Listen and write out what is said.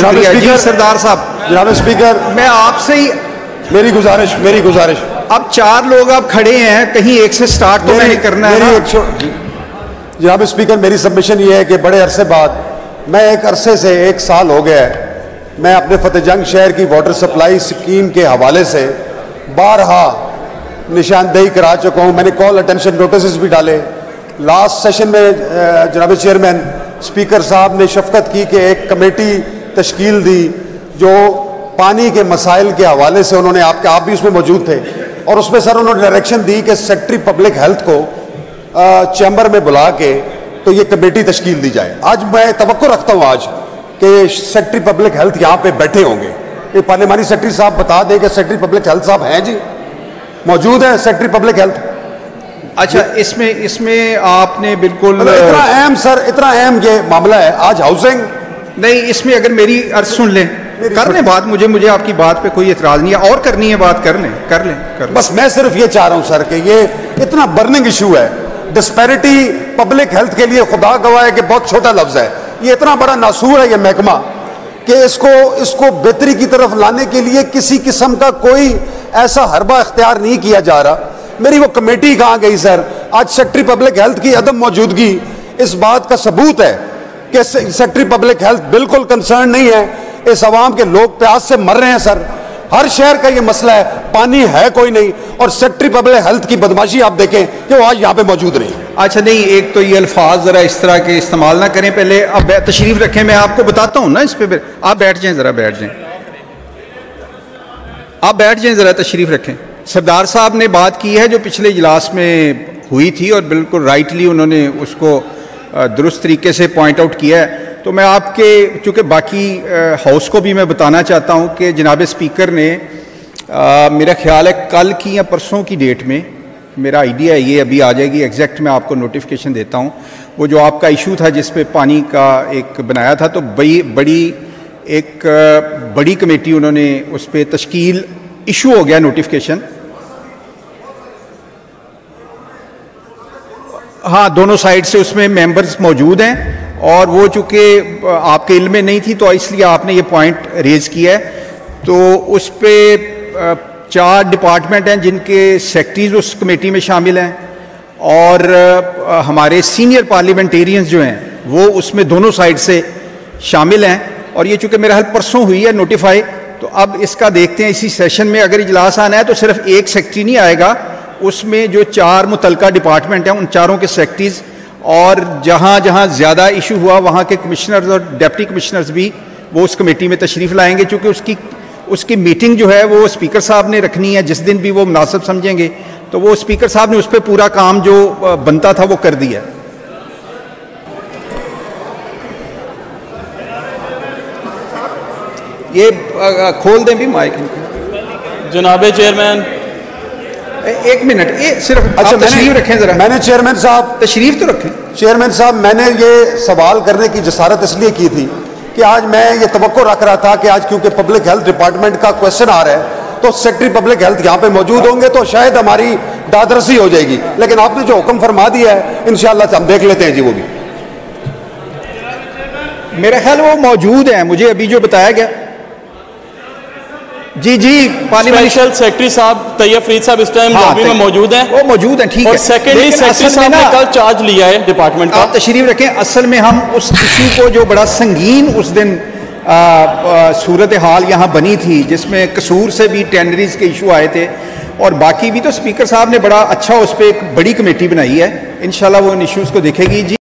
शुक्रिया जी सरदार साहब। जनाब स्पीकर, मैं आपसे ही मेरी गुजारिश अब 4 लोग आप खड़े हैं, कहीं एक से स्टार्ट तो नहीं करना है ना। जनाब स्पीकर, मेरी सबमिशन ये है कि बड़े अरसे बाद, मैं एक अरसे से 1 साल हो गया है, मैं अपने फतेहजंग शहर की वाटर सप्लाई स्कीम के हवाले से बारहा निशानदेही करा चुका हूँ। मैंने कॉल अटेंशन नोटिस भी डाले। लास्ट सेशन में जनाब चेयरमैन स्पीकर साहब ने शफकत की कि एक कमेटी तश्कील दी जो पानी के मसाइल के हवाले से उन्होंने आप भी उसमें मौजूद थे, और उसमें सर उन्होंने डायरेक्शन दी कि सेक्रेटरी पब्लिक हेल्थ को चैम्बर में बुला के तो ये कमेटी तश्कील दी जाए। आज मैं तवक्को रखता हूँ आज कि सेक्रेटरी पब्लिक हेल्थ यहाँ पे बैठे होंगे। ये पार्लियामानी सेक्रेटरी साहब बता दें कि सेक्रेटरी पब्लिक हेल्थ साहब हैं जी, मौजूद है सेक्रेटरी पब्लिक हेल्थ। अच्छा, इसमें आपने बिल्कुल इतना अहम सर, इतना अहम ये मामला है आज हाउसिंग नहीं, इसमें अगर मेरी अर्ज सुन लें, कर लें बात, मुझे आपकी बात पे कोई एतराज नहीं है, और करनी है बात कर लें। बस मैं सिर्फ ये चाह रहा हूँ सर कि ये इतना बर्निंग इशू है, डिस्पैरिटी पब्लिक हेल्थ के लिए खुदा गवाह है कि बहुत छोटा लफ्ज है, ये इतना बड़ा नासूर है ये महकमा कि इसको बेहतरी की तरफ लाने के लिए किसी किस्म का कोई ऐसा हरबा इख्तियार नहीं किया जा रहा। मेरी वो कमेटी कहाँ गई सर? आज सेक्रेटरी पब्लिक हेल्थ की अदम मौजूदगी इस बात का सबूत है कि सेक्रेटरी पब्लिक हेल्थ बिल्कुल कंसर्न नहीं है। इस आवाम के लोग प्यास से मर रहे हैं सर, हर शहर का ये मसला है, पानी है कोई नहीं, और सेक्रेटरी पब्लिक हेल्थ की बदमाशी आप देखें कि वो आज यहाँ पे मौजूद नहीं। अच्छा नहीं, एक तो ये अल्फाज जरा इस तरह के इस्तेमाल ना करें। पहले अब तशरीफ रखें, मैं आपको बताता हूँ ना इस पे। आप बैठ जाएं, जरा बैठ जाएं, आप बैठ जाएं, जरा तशरीफ रखें। सरदार साहब ने बात की है जो पिछले इजलास में हुई थी, और बिल्कुल राइटली उन्होंने उसको दुरुस्त तरीके से पॉइंट आउट किया है। तो मैं आपके, चूँकि बाकी हाउस को भी मैं बताना चाहता हूँ कि जनाब स्पीकर ने मेरा ख्याल है कल की या परसों की डेट में, मेरा आइडिया है ये अभी आ जाएगी एग्जैक्ट, मैं आपको नोटिफिकेशन देता हूँ, वो जो आपका इशू था जिस पे पानी का एक बनाया था, तो बड़ी कमेटी उन्होंने उस पर तश्कील, इशू हो गया नोटिफिकेशन। हाँ, दोनों साइड से उसमें मेंबर्स मौजूद हैं, और वो चूँकि आपके इल्म में नहीं थी तो इसलिए आपने ये पॉइंट रेज किया है। तो उस पर 4 डिपार्टमेंट हैं जिनके सेक्रेटरीज उस कमेटी में शामिल हैं, और हमारे सीनियर पार्लियामेंटेरियंस जो हैं वो उसमें दोनों साइड से शामिल हैं। और ये चूँकि मेरा हाल परसों हुई है नोटिफाई, तो अब इसका देखते हैं इसी सेशन में अगर इजलास आना है तो सिर्फ एक सेक्रेटरी नहीं आएगा, उसमें जो 4 मुतलका डिपार्टमेंट हैं उन चारों के सेक्रेटरीज, और जहाँ जहाँ ज़्यादा इशू हुआ वहाँ के कमिश्नर्स और डिप्टी कमिश्नर्स भी वो उस कमेटी में तशरीफ़ लाएंगे। चूँकि उसकी मीटिंग जो है वो स्पीकर साहब ने रखनी है, जिस दिन भी वो मुनासिब समझेंगे, तो वो स्पीकर साहब ने उस पर पूरा काम जो बनता था वो कर दिया। ये खोल दें भी माइक। जनाबे चेयरमैन, एक मिनट, ये सिर्फ अच्छा तशरीफ रखें जरा। मैंने चेयरमैन साहब तशरीफ तो रखें। चेयरमैन साहब, मैंने ये सवाल करने की जसारत इसलिए की थी कि आज मैं ये तवक्को रख रहा था कि आज क्योंकि पब्लिक हेल्थ डिपार्टमेंट का क्वेश्चन आ रहा है तो सेक्रेटरी पब्लिक हेल्थ यहाँ पे मौजूद होंगे तो शायद हमारी दादरसी हो जाएगी, लेकिन आपने जो हुक्म फरमा दिया है इंशाअल्लाह हम देख लेते हैं जी। वो भी मेरा ख्याल वो मौजूद है, मुझे अभी जो बताया गया। जी स्पेशल सेक्रेटरी साहब तैयब फरीद साहब इस टाइम लॉबी में मौजूद हैं, वो मौजूद हैं, ठीक है। और सेकेंडरी सेक्रेटरी साहब ने कल चार्ज लिया है डिपार्टमेंट का। आप तशरीफ रखें। असल में हम उस इशू को जो बड़ा संगीन उस दिन सूरत हाल यहाँ बनी थी, जिसमें कसूर से भी टेंडरीज के इशू आए थे और बाकी भी, तो स्पीकर साहब ने बड़ा अच्छा उस पर एक बड़ी कमेटी बनाई है, इंशाल्लाह वो इन इशूज़ को देखेगी जी।